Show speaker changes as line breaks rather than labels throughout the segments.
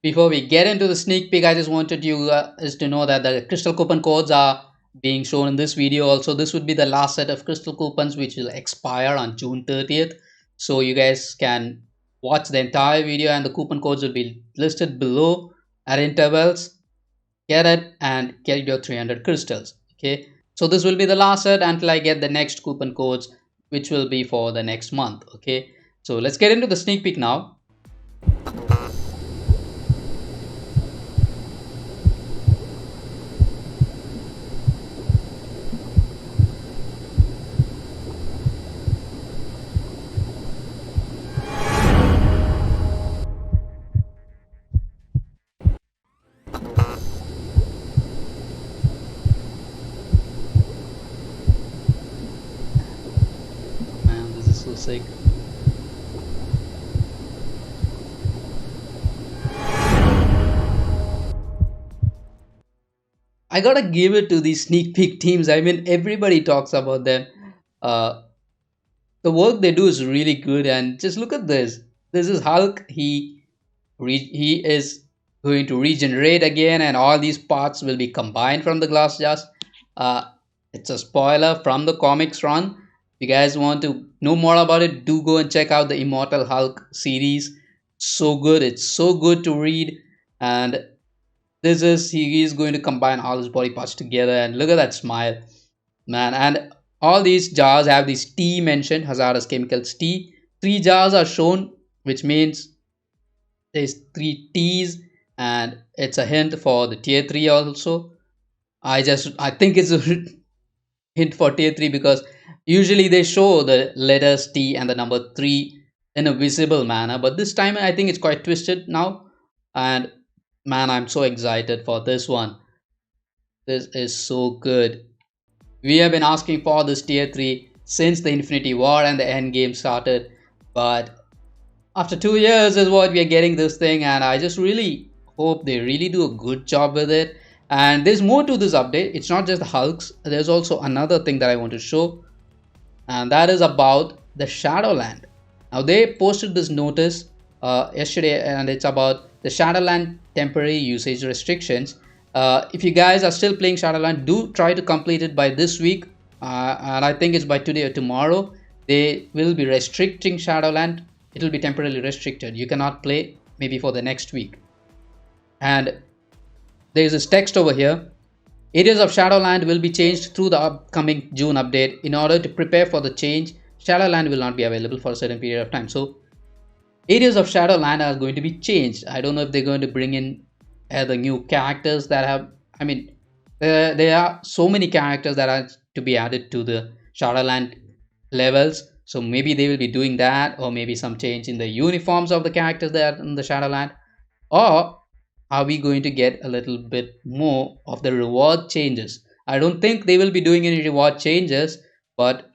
Before we get into the sneak peek, I just wanted you guys to know that the crystal coupon codes are being shown in this video. Also, this would be the last set of crystal coupons which will expire on June 30th. So you guys can watch the entire video and the coupon codes will be listed below at intervals. Get it and get your 300 crystals. Okay. So this will be the last set until I get the next coupon codes, which will be for the next month. Okay. So let's get into the sneak peek now. Man, this is so sick. I gotta give it to these sneak peek teams. I mean, everybody talks about them. Uh, the work they do is really good, and just look at this. This is Hulk. He is going to regenerate again, and all these parts will be combined from the glass jars. Uh, it's a spoiler from the comics run. If you guys want to know more about it, do go and check out the Immortal Hulk series. So good. It's so good to read, and this is he is going to combine all his body parts together, and look at that smile, man. And all these jars have this T mentioned, hazardous chemicals T. Three jars are shown, which means there's three T's, and it's a hint for the tier 3 also. I think it's a hint for tier 3 because usually they show the letters T and the number 3 in a visible manner, but this time I think it's quite twisted now. And man, I'm so excited for this one. This is so good. We have been asking for this tier 3 since the Infinity War and the end game started, but after 2 years is what we are getting this thing, and I just really hope they really do a good job with it. And there's more to this update. It's not just the Hulks, there's also another thing that I want to show, and that is about the Shadowland. Now, they posted this notice yesterday, and it's about the Shadowland temporary usage restrictions. If you guys are still playing Shadowland, do try to complete it by this week, and I think it's by today or tomorrow. They will be restricting Shadowland. It will be temporarily restricted. You cannot play maybe for the next week. And there's this text over here. Areas of Shadowland will be changed through the upcoming June update. In order to prepare for the change, Shadowland will not be available for a certain period of time. So areas of Shadowland are going to be changed. I don't know if they're going to bring in the new characters that have. I mean, there are so many characters that are to be added to the Shadowland levels. So maybe they will be doing that, or maybe some change in the uniforms of the characters that are in the Shadowland. Or are we going to get a little bit more of the reward changes? I don't think they will be doing any reward changes, but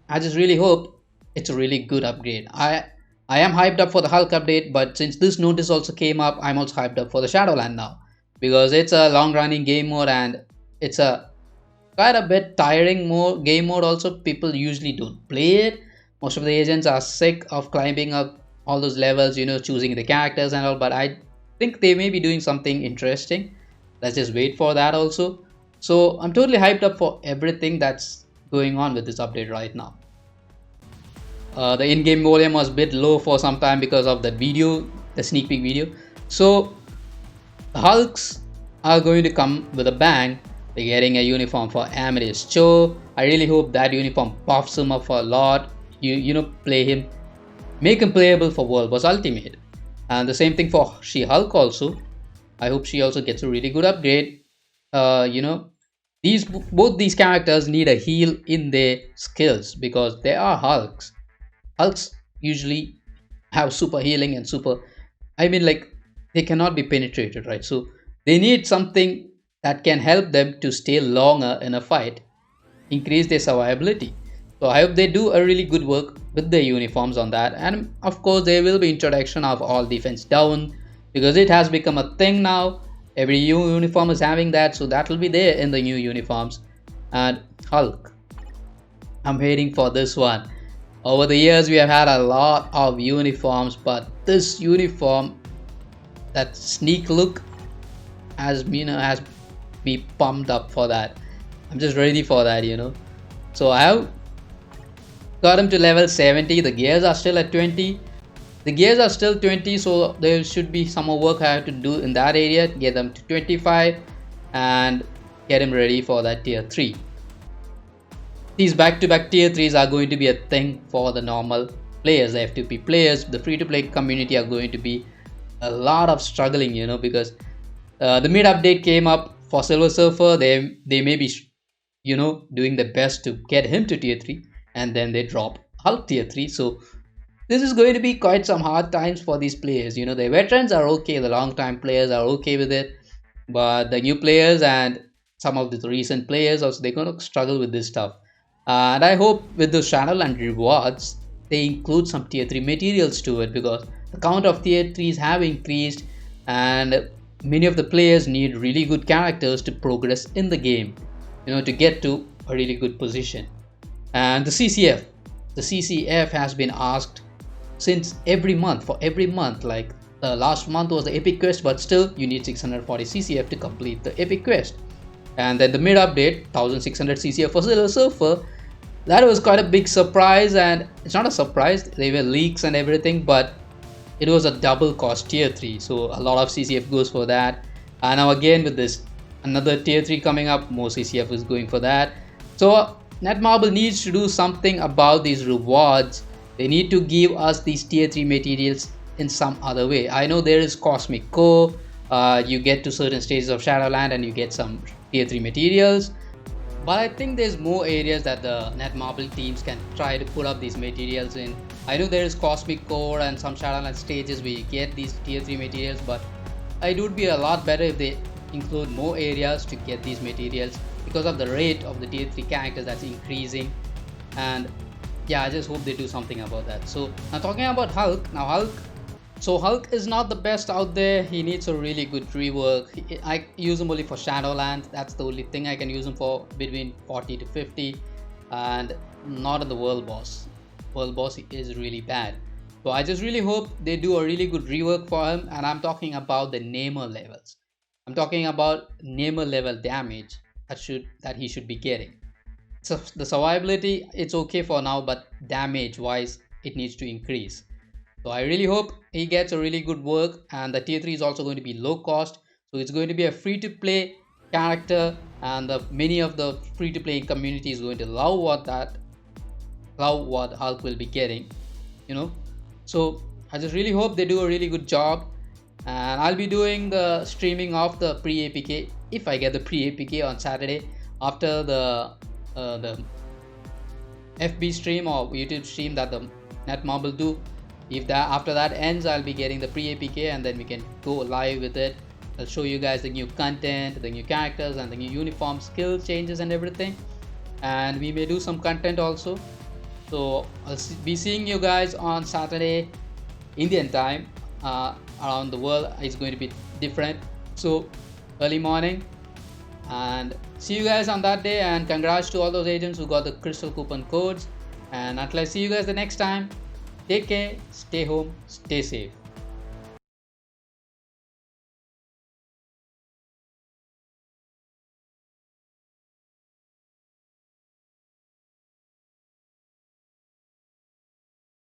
I just really hope it's a really good upgrade. I am hyped up for the Hulk update, but since this notice also came up, I'm also hyped up for the Shadowland now, because it's a long running game mode, and it's a quite a bit tiring game mode. Also, people usually don't play it. Most of the agents are sick of climbing up all those levels, choosing the characters and all, but I think they may be doing something interesting. Let's just wait for that also. So I'm totally hyped up for everything that's going on with this update right now. The in-game volume was a bit low for some time because of that video, the sneak peek video. So the Hulks are going to come with a bang. They're getting a uniform for Amadeus Cho. I really hope that uniform buffs him up for a lot. Play him, make him playable for World Boss Ultimate. And the same thing for She-Hulk also. I hope she also gets a really good upgrade. Both these characters need a heal in their skills because they are Hulks. Hulks usually have super healing and super. I mean, like, they cannot be penetrated, right? So they need something that can help them to stay longer in a fight, increase their survivability. So I hope they do a really good work with their uniforms on that. And of course, there will be introduction of all defense down because it has become a thing now. Every new uniform is having that, so that will be there in the new uniforms. And Hulk, I'm waiting for this one. Over the years, we have had a lot of uniforms, but this uniform that sneak look has me pumped up for that. I'm just ready for that. So I have got him to level 70. The gears are still at 20. The gears are still 20, so there should be some more work I have to do in that area to get them to 25 and get him ready for that tier 3. These back-to-back tier 3s are going to be a thing for the normal players, the F2P players. The free-to-play community are going to be a lot of struggling, because the mid update came up for Silver Surfer. They may be doing their best to get him to tier 3, and then they drop Hulk tier 3. So this is going to be quite some hard times for these players. The veterans are okay, the long time players are okay with it, but the new players and some of the recent players also, they're going to struggle with this stuff. And I hope with the Shadowland rewards they include some tier 3 materials to it, because the count of tier 3s have increased and many of the players need really good characters to progress in the game, to get to a really good position. And the CCF has been asked since for every month. Like last month was the epic quest, but still you need 640 CCF to complete the epic quest. And then the mid update, 1600 CCF for Silver Surfer. That was quite a big surprise, and it's not a surprise, there were leaks and everything, but it was a double cost tier 3, so a lot of CCF goes for that. And now again with this another tier 3 coming up, more CCF is going for that. So Netmarble needs to do something about these rewards. They need to give us these tier 3 materials in some other way. I know there is Cosmic Core, you get to certain stages of Shadowland and you get some tier 3 materials, but I think there's more areas that the Netmarble teams can try to put up these materials in. I know there is Cosmic Core and some Shadowland stages where you get these tier 3 materials, but it would be a lot better if they include more areas to get these materials, because of the rate of the tier 3 characters that's increasing. And yeah, I just hope they do something about that. So now talking about Hulk. Hulk is not the best out there. He needs a really good rework. I use him only for Shadowland. That's the only thing I can use him for, between 40 to 50, and not in the World Boss. World Boss is really bad. So I just really hope they do a really good rework for him, and I'm talking about the Namer levels. I'm talking about Namer level damage that he should be getting. So the survivability, it's okay for now, but damage wise it needs to increase. So I really hope he gets a really good work, and the tier 3 is also going to be low cost, so it's going to be a free to play character, and many of the free to play community is going to love what Hulk will be getting. So I just really hope they do a really good job, and I'll be doing the streaming of the pre-APK if I get the pre-APK on Saturday after the FB stream or YouTube stream that the Netmarble do. If that after that ends, I'll be getting the pre-APK, and then we can go live with it. I'll show you guys the new content, the new characters, and the new uniform skill changes and everything. And we may do some content also. So I'll be seeing you guys on Saturday Indian time. Around the world it's going to be different, so early morning. And see you guys on that day, and congrats to all those agents who got the crystal coupon codes. And until I see you guys the next time, take care, stay home, stay safe.